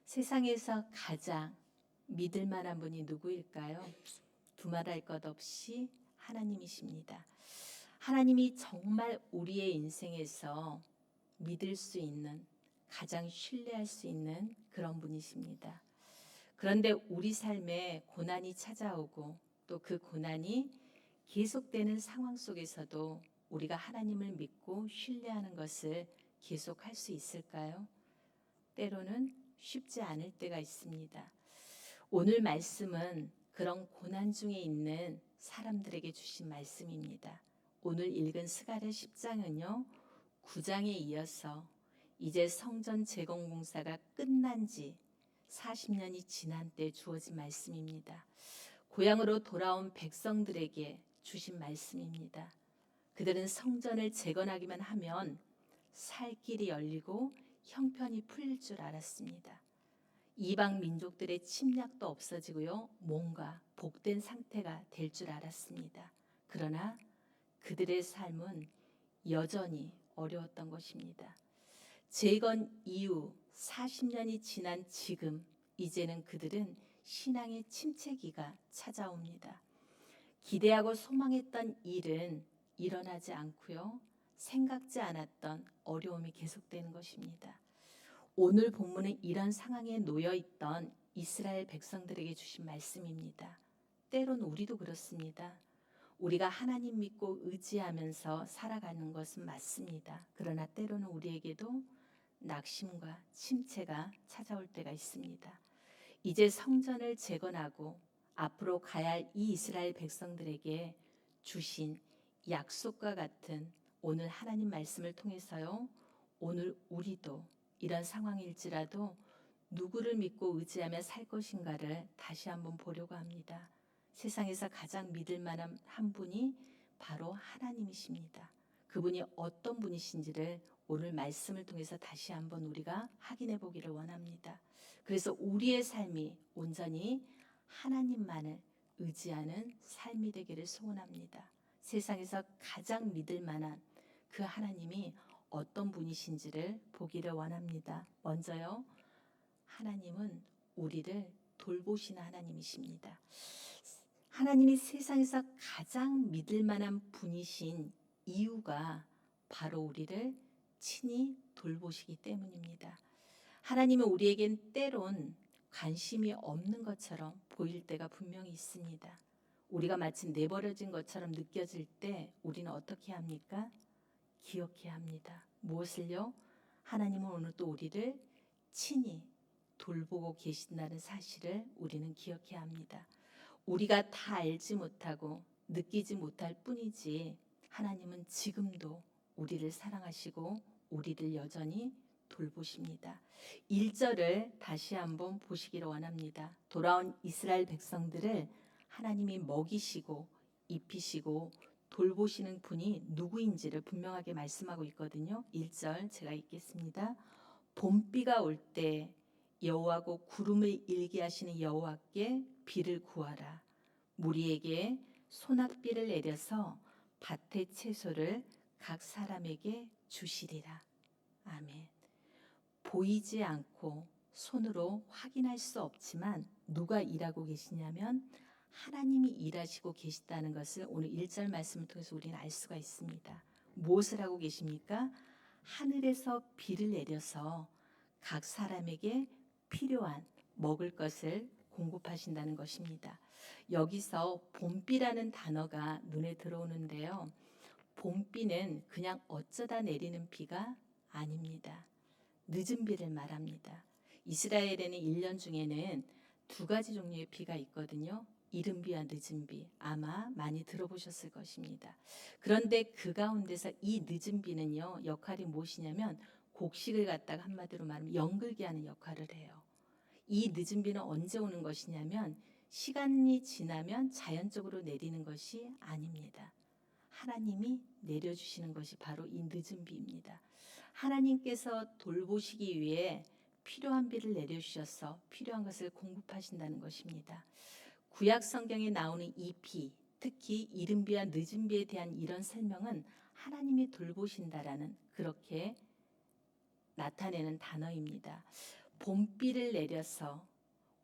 세상에서 가장 믿을 만한 분이 누구일까요? 두말할 것 없이 하나님이십니다. 하나님이 정말 우리의 인생에서 믿을 수 있는, 가장 신뢰할 수 있는 그런 분이십니다. 그런데 우리 삶에 고난이 찾아오고 또 그 고난이 계속되는 상황 속에서도 우리가 하나님을 믿고 신뢰하는 것을 계속할 수 있을까요? 때로는 쉽지 않을 때가 있습니다. 오늘 말씀은 그런 고난 중에 있는 사람들에게 주신 말씀입니다. 오늘 읽은 스가랴 10장은요. 9장에 이어서 이제 성전 재건 공사가 끝난 지 40년이 지난 때 주어진 말씀입니다. 고향으로 돌아온 백성들에게 주신 말씀입니다. 그들은 성전을 재건하기만 하면 살 길이 열리고 형편이 풀릴 줄 알았습니다. 이방 민족들의 침략도 없어지고요. 뭔가 복된 상태가 될 줄 알았습니다. 그러나 그들의 삶은 여전히 어려웠던 것입니다. 재건 이후 40년이 지난 지금 이제는 그들은 신앙의 침체기가 찾아옵니다. 기대하고 소망했던 일은 일어나지 않고요. 생각지 않았던 어려움이 계속되는 것입니다. 오늘 본문은 이런 상황에 놓여 있던 이스라엘 백성들에게 주신 말씀입니다. 때론 우리도 그렇습니다. 우리가 하나님 믿고 의지하면서 살아가는 것은 맞습니다. 그러나 때로는 우리에게도 낙심과 침체가 찾아올 때가 있습니다. 이제 성전을 재건하고 앞으로 가야 할 이 이스라엘 백성들에게 주신 약속과 같은 오늘 하나님 말씀을 통해서요. 오늘 우리도 이런 상황일지라도 누구를 믿고 의지하며 살 것인가를 다시 한번 보려고 합니다. 세상에서 가장 믿을 만한 한 분이 바로 하나님이십니다. 그분이 어떤 분이신지를 오늘 말씀을 통해서 다시 한번 우리가 확인해 보기를 원합니다. 그래서 우리의 삶이 온전히 하나님만을 의지하는 삶이 되기를 소원합니다. 세상에서 가장 믿을 만한 그 하나님이 어떤 분이신지를 보기를 원합니다. 먼저요, 하나님은 우리를 돌보시는 하나님이십니다. 하나님이 세상에서 가장 믿을 만한 분이신 이유가 바로 우리를 친히 돌보시기 때문입니다. 하나님은 우리에겐 때론 관심이 없는 것처럼 보일 때가 분명히 있습니다. 우리가 마치 내버려진 것처럼 느껴질 때 우리는 어떻게 합니까? 기억해야 합니다. 무엇을요? 하나님은 오늘 또 우리를 친히 돌보고 계신다는 사실을 우리는 기억해야 합니다. 우리가 다 알지 못하고 느끼지 못할 뿐이지 하나님은 지금도 우리를 사랑하시고 우리를 여전히 돌보십니다. 1절을 다시 한번 보시기를 원합니다. 돌아온 이스라엘 백성들을 하나님이 먹이시고 입히시고 돌보시는 분이 누구인지를 분명하게 말씀하고 있거든요. 1절 제가 읽겠습니다. 봄비가 올 때 여호와고 구름을 일게 하시는 여호와께 비를 구하라. 무리에게 소낙비를 내려서 밭의 채소를 각 사람에게 주시리라. 아멘. 보이지 않고 손으로 확인할 수 없지만 누가 일하고 계시냐면 하나님이 일하시고 계시다는 것을 오늘 1절 말씀을 통해서 우리는 알 수가 있습니다. 무엇을 하고 계십니까? 하늘에서 비를 내려서 각 사람에게 필요한 먹을 것을 공급하신다는 것입니다. 여기서 봄비라는 단어가 눈에 들어오는데요. 봄비는 그냥 어쩌다 내리는 비가 아닙니다. 늦은 비를 말합니다. 이스라엘에는 1년 중에는 두 가지 종류의 비가 있거든요. 이른 비와 늦은 비, 아마 많이 들어보셨을 것입니다. 그런데 그 가운데서 이 늦은 비는요, 역할이 무엇이냐면 곡식을 갖다가 한마디로 말하면 연글게 하는 역할을 해요. 이 늦은 비는 언제 오는 것이냐면 시간이 지나면 자연적으로 내리는 것이 아닙니다. 하나님이 내려주시는 것이 바로 이 늦은 비입니다. 하나님께서 돌보시기 위해 필요한 비를 내려주셔서 필요한 것을 공급하신다는 것입니다. 구약 성경에 나오는 이 비, 특히 이른 비와 늦은 비에 대한 이런 설명은 하나님이 돌보신다라는 그렇게 나타내는 단어입니다. 봄비를 내려서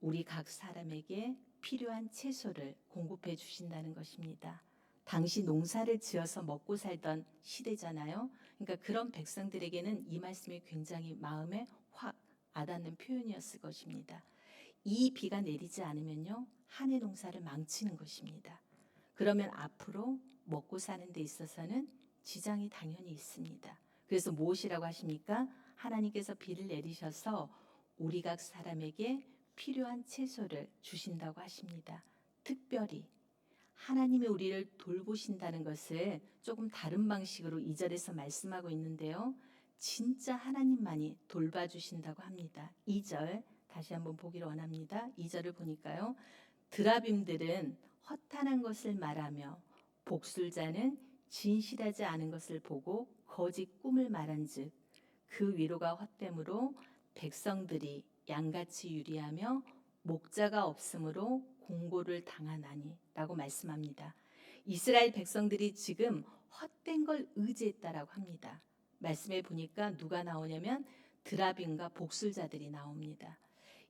우리 각 사람에게 필요한 채소를 공급해 주신다는 것입니다. 당시 농사를 지어서 먹고 살던 시대잖아요. 그러니까 그런 백성들에게는 이 말씀이 굉장히 마음에 확 와닿는 표현이었을 것입니다. 이 비가 내리지 않으면요, 한 해 농사를 망치는 것입니다. 그러면 앞으로 먹고 사는 데 있어서는 지장이 당연히 있습니다. 그래서 무엇이라고 하십니까? 하나님께서 비를 내리셔서 우리 각 사람에게 필요한 채소를 주신다고 하십니다. 특별히 하나님이 우리를 돌보신다는 것을 조금 다른 방식으로 2절에서 말씀하고 있는데요. 진짜 하나님만이 돌봐주신다고 합니다. 2절 다시 한번 보기를 원합니다. 2절을 보니까요. 드라빔들은 허탄한 것을 말하며 복술자는 진실하지 않은 것을 보고 거짓 꿈을 말한즉 그 위로가 헛됨으로 백성들이 양같이 유리하며 목자가 없으므로 공고를 당하나니 라고 말씀합니다. 이스라엘 백성들이 지금 헛된 걸 의지했다라고 합니다. 말씀에 보니까 누가 나오냐면 드라빔과 복술자들이 나옵니다.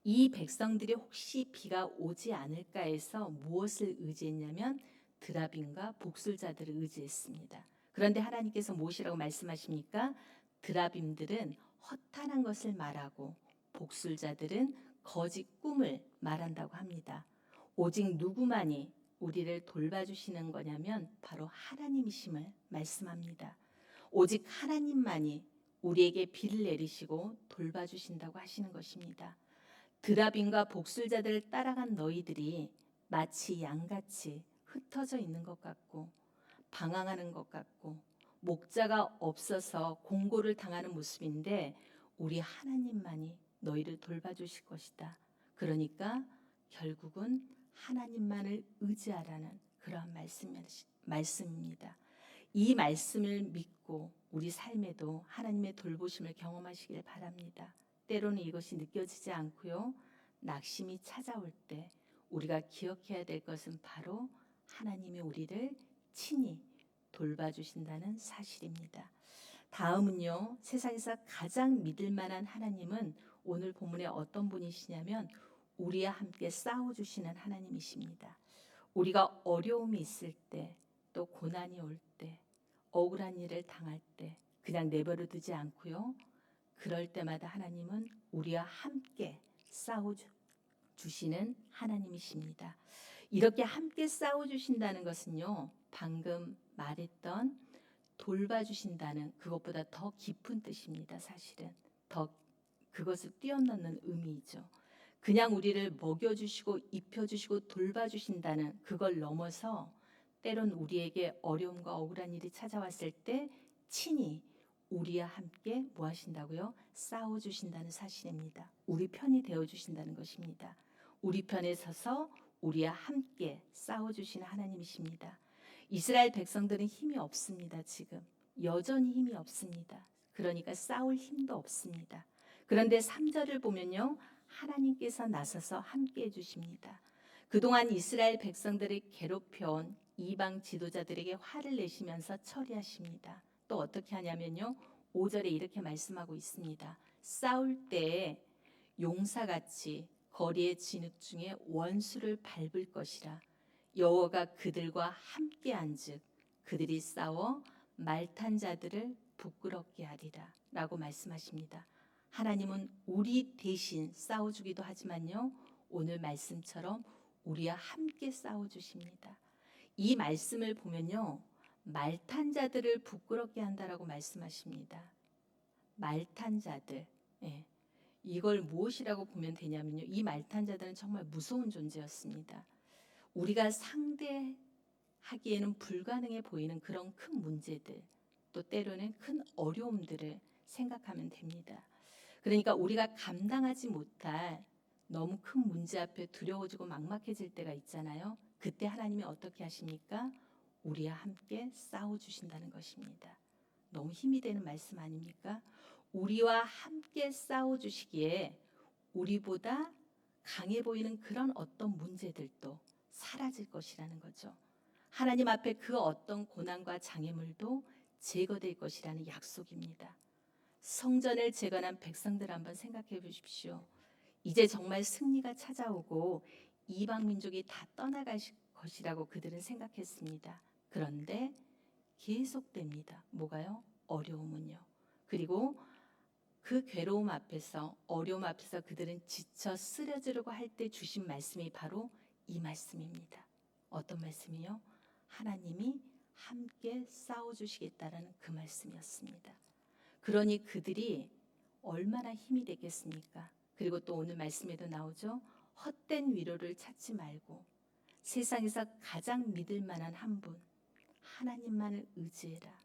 이 백성들이 혹시 비가 오지 않을까 해서 무엇을 의지했냐면 드라빔과 복술자들을 의지했습니다. 그런데 하나님께서 무엇이라고 말씀하십니까? 드라빔들은 허탄한 것을 말하고 복술자들은 거짓 꿈을 말한다고 합니다. 오직 누구만이 우리를 돌봐주시는 거냐면 바로 하나님이심을 말씀합니다. 오직 하나님만이 우리에게 비를 내리시고 돌봐주신다고 하시는 것입니다. 드라빔과 복술자들을 따라간 너희들이 마치 양같이 흩어져 있는 것 같고 방황하는 것 같고 목자가 없어서 공고를 당하는 모습인데 우리 하나님만이 너희를 돌봐주실 것이다. 그러니까 결국은 하나님만을 의지하라는 그러한 말씀입니다. 이 말씀을 믿고 우리 삶에도 하나님의 돌보심을 경험하시길 바랍니다. 때로는 이것이 느껴지지 않고요. 낙심이 찾아올 때 우리가 기억해야 될 것은 바로 하나님이 우리를 친히 돌봐주신다는 사실입니다. 다음은요. 세상에서 가장 믿을 만한 하나님은 오늘 본문에 어떤 분이시냐면 우리와 함께 싸워주시는 하나님이십니다. 우리가 어려움이 있을 때, 또 고난이 올 때, 억울한 일을 당할 때 그냥 내버려 두지 않고요. 그럴 때마다 하나님은 우리와 함께 싸워주시는 하나님이십니다. 이렇게 함께 싸워주신다는 것은요. 방금 말했던 돌봐주신다는 그것보다 더 깊은 뜻입니다. 사실은 더 그것을 뛰어넘는 의미이죠. 그냥 우리를 먹여주시고 입혀주시고 돌봐주신다는 그걸 넘어서 때론 우리에게 어려움과 억울한 일이 찾아왔을 때 친히 우리와 함께 뭐 하신다고요? 싸워주신다는 사실입니다. 우리 편이 되어주신다는 것입니다. 우리 편에 서서 우리와 함께 싸워주시는 하나님이십니다. 이스라엘 백성들은 힘이 없습니다. 지금 여전히 힘이 없습니다. 그러니까 싸울 힘도 없습니다. 그런데 3절을 보면요. 하나님께서 나서서 함께 해주십니다. 그동안 이스라엘 백성들을 괴롭혀온 이방 지도자들에게 화를 내시면서 처리하십니다. 또 어떻게 하냐면요. 5절에 이렇게 말씀하고 있습니다. 싸울 때에 용사같이 거리의 진흙 중에 원수를 밟을 것이라. 여호와가 그들과 함께한즉 그들이 싸워 말탄 자들을 부끄럽게 하리라 라고 말씀하십니다. 하나님은 우리 대신 싸워주기도 하지만요. 오늘 말씀처럼 우리와 함께 싸워주십니다. 이 말씀을 보면요. 말탄 자들을 부끄럽게 한다라고 말씀하십니다. 말탄 자들. 예. 이걸 무엇이라고 보면 되냐면요. 이 말탄 자들은 정말 무서운 존재였습니다. 우리가 상대하기에는 불가능해 보이는 그런 큰 문제들, 또 때로는 큰 어려움들을 생각하면 됩니다. 그러니까 우리가 감당하지 못할 너무 큰 문제 앞에 두려워지고 막막해질 때가 있잖아요. 그때 하나님이 어떻게 하십니까? 우리와 함께 싸워주신다는 것입니다. 너무 힘이 되는 말씀 아닙니까? 우리와 함께 싸워주시기에 우리보다 강해 보이는 그런 어떤 문제들도 사라질 것이라는 거죠. 하나님 앞에 그 어떤 고난과 장애물도 제거될 것이라는 약속입니다. 성전을 재건한 백성들 한번 생각해 보십시오. 이제 정말 승리가 찾아오고 이방 민족이 다 떠나갈 것이라고 그들은 생각했습니다. 그런데 계속됩니다. 뭐가요? 어려움은요. 그리고 그 괴로움 앞에서, 어려움 앞에서 그들은 지쳐 쓰러지려고 할 때 주신 말씀이 바로 이 말씀입니다. 어떤 말씀이요? 하나님이 함께 싸워주시겠다라는 그 말씀이었습니다. 그러니 그들이 얼마나 힘이 되겠습니까? 그리고 또 오늘 말씀에도 나오죠. 헛된 위로를 찾지 말고 세상에서 가장 믿을 만한 한 분, 하나님만을 의지해라.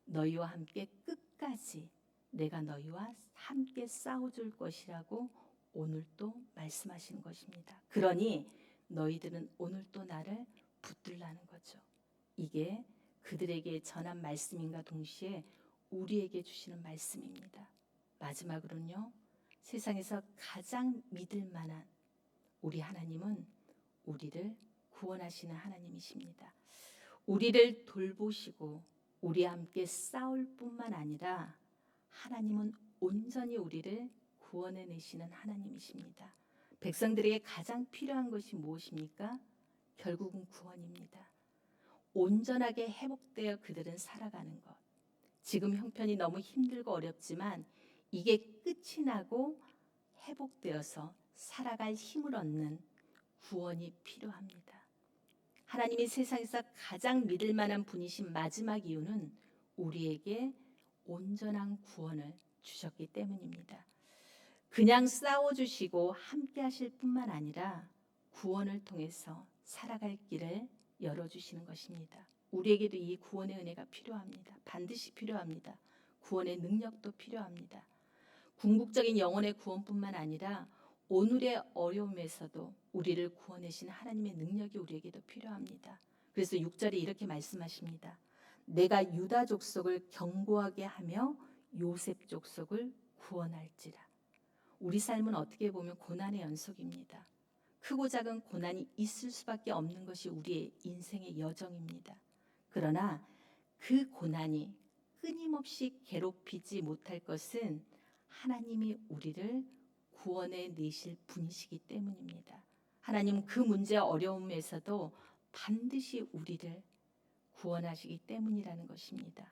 너희와 함께 끝까지 내가 너희와 함께 싸워줄 것이라고 오늘 또 말씀하시는 것입니다. 그러니 너희들은 오늘 또 나를 붙들라는 거죠. 이게 그들에게 전한 말씀인가 동시에 우리에게 주시는 말씀입니다. 마지막으로는요. 세상에서 가장 믿을 만한 우리 하나님은 우리를 구원하시는 하나님이십니다. 우리를 돌보시고 우리와 함께 싸울 뿐만 아니라 하나님은 온전히 우리를 구원해내시는 하나님이십니다. 백성들에게 가장 필요한 것이 무엇입니까? 결국은 구원입니다. 온전하게 회복되어 그들은 살아가는 것. 지금 형편이 너무 힘들고 어렵지만 이게 끝이 나고 회복되어서 살아갈 힘을 얻는 구원이 필요합니다. 하나님이 세상에서 가장 믿을 만한 분이신 마지막 이유는 우리에게 온전한 구원을 주셨기 때문입니다. 그냥 싸워주시고 함께 하실 뿐만 아니라 구원을 통해서 살아갈 길을 열어주시는 것입니다. 우리에게도 이 구원의 은혜가 필요합니다. 반드시 필요합니다. 구원의 능력도 필요합니다. 궁극적인 영혼의 구원뿐만 아니라 오늘의 어려움에서도 우리를 구원하시는 하나님의 능력이 우리에게도 필요합니다. 그래서 6절에 이렇게 말씀하십니다. 내가 유다 족속을 견고하게 하며 요셉 족속을 구원할지라. 우리 삶은 어떻게 보면 고난의 연속입니다. 크고 작은 고난이 있을 수밖에 없는 것이 우리의 인생의 여정입니다. 그러나 그 고난이 끊임없이 괴롭히지 못할 것은 하나님이 우리를 구원해 내실 분이시기 때문입니다. 하나님 그 문제 어려움에서도 반드시 우리를 구원하시기 때문이라는 것입니다.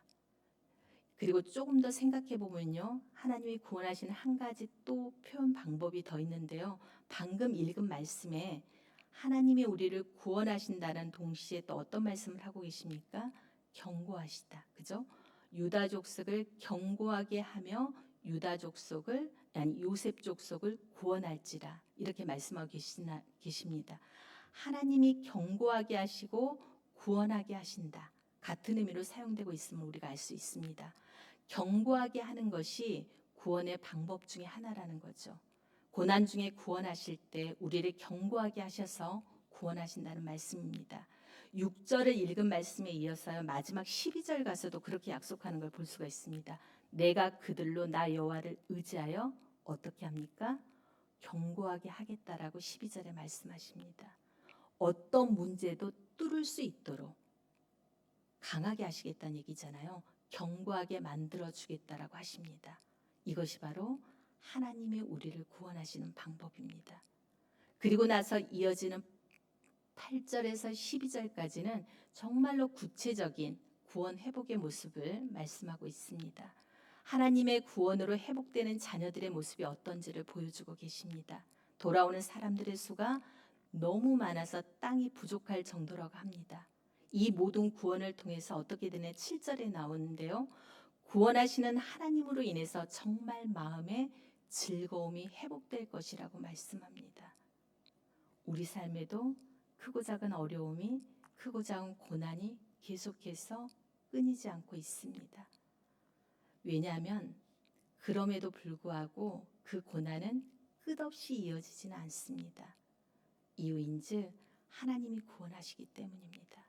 그리고 조금 더 생각해 보면요. 하나님이 구원하시는 한 가지 또 표현 방법이 더 있는데요. 방금 읽은 말씀에 하나님이 우리를 구원하신다는 동시에 또 어떤 말씀을 하고 계십니까? 경고하시다. 그죠? 유다 족속을 경고하게 하며 유다 족속을 아니 요셉 족속을 구원할지라. 이렇게 말씀하고 계십니다. 하나님이 경고하게 하시고 구원하게 하신다. 같은 의미로 사용되고 있음을 우리가 알 수 있습니다. 경고하게 하는 것이 구원의 방법 중에 하나라는 거죠. 고난 중에 구원하실 때 우리를 경고하게 하셔서 구원하신다는 말씀입니다. 6절을 읽은 말씀에 이어서 마지막 12절 가서도 그렇게 약속하는 걸 볼 수가 있습니다. 내가 그들로 나 여호와를 의지하여 어떻게 합니까? 경고하게 하겠다라고 12절에 말씀하십니다. 어떤 문제도 뚫을 수 있도록 강하게 하시겠다는 얘기잖아요. 경고하게 만들어주겠다라고 하십니다. 이것이 바로 하나님이 우리를 구원하시는 방법입니다. 그리고 나서 이어지는 8절에서 12절까지는 정말로 구체적인 구원 회복의 모습을 말씀하고 있습니다. 하나님의 구원으로 회복되는 자녀들의 모습이 어떤지를 보여주고 계십니다. 돌아오는 사람들의 수가 너무 많아서 땅이 부족할 정도라고 합니다. 이 모든 구원을 통해서 어떻게 되냐 7절에 나오는데요. 구원하시는 하나님으로 인해서 정말 마음의 즐거움이 회복될 것이라고 말씀합니다. 우리 삶에도 크고 작은 어려움이 크고 작은 고난이 계속해서 끊이지 않고 있습니다. 왜냐하면 그럼에도 불구하고 그 고난은 끝없이 이어지지는 않습니다. 이유인즉 하나님이 구원하시기 때문입니다.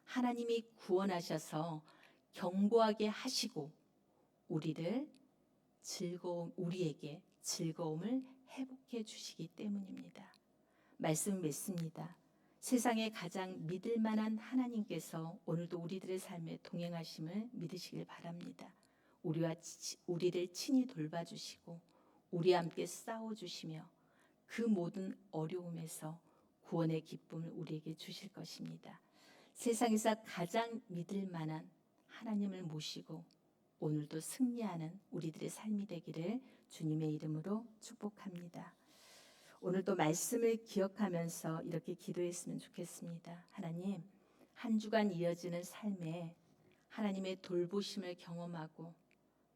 하나님이 구원하셔서 경고하게 하시고 우리에게 즐거움을 회복해 주시기 때문입니다. 말씀 맺습니다. 세상에 가장 믿을 만한 하나님께서 오늘도 우리들의 삶에 동행하심을 믿으시길 바랍니다. 우리를 친히 돌봐주시고 우리와 함께 싸워주시며 그 모든 어려움에서 구원의 기쁨을 우리에게 주실 것입니다. 세상에서 가장 믿을 만한 하나님을 모시고 오늘도 승리하는 우리들의 삶이 되기를 주님의 이름으로 축복합니다. 오늘도 말씀을 기억하면서 이렇게 기도했으면 좋겠습니다. 하나님, 한 주간 이어지는 삶에 하나님의 돌보심을 경험하고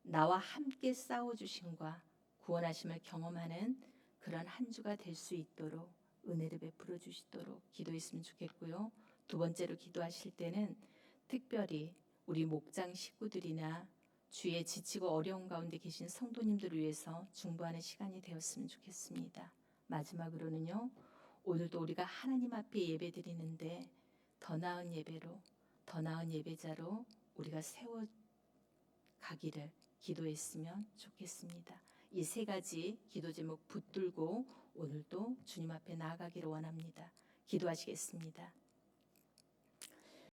나와 함께 싸워주심과 구원하심을 경험하는 그런 한 주가 될 수 있도록 은혜를 베풀어 주시도록 기도했으면 좋겠고요. 두 번째로 기도하실 때는 특별히 우리 목장 식구들이나 주의 지치고 어려운 가운데 계신 성도님들을 위해서 중보하는 시간이 되었으면 좋겠습니다. 마지막으로는요. 오늘도 우리가 하나님 앞에 예배드리는데 더 나은 예배로, 더 나은 예배자로 우리가 세워 가기를 기도했으면 좋겠습니다. 이 세 가지 기도 제목 붙들고 오늘도 주님 앞에 나아가기를 원합니다. 기도하시겠습니다.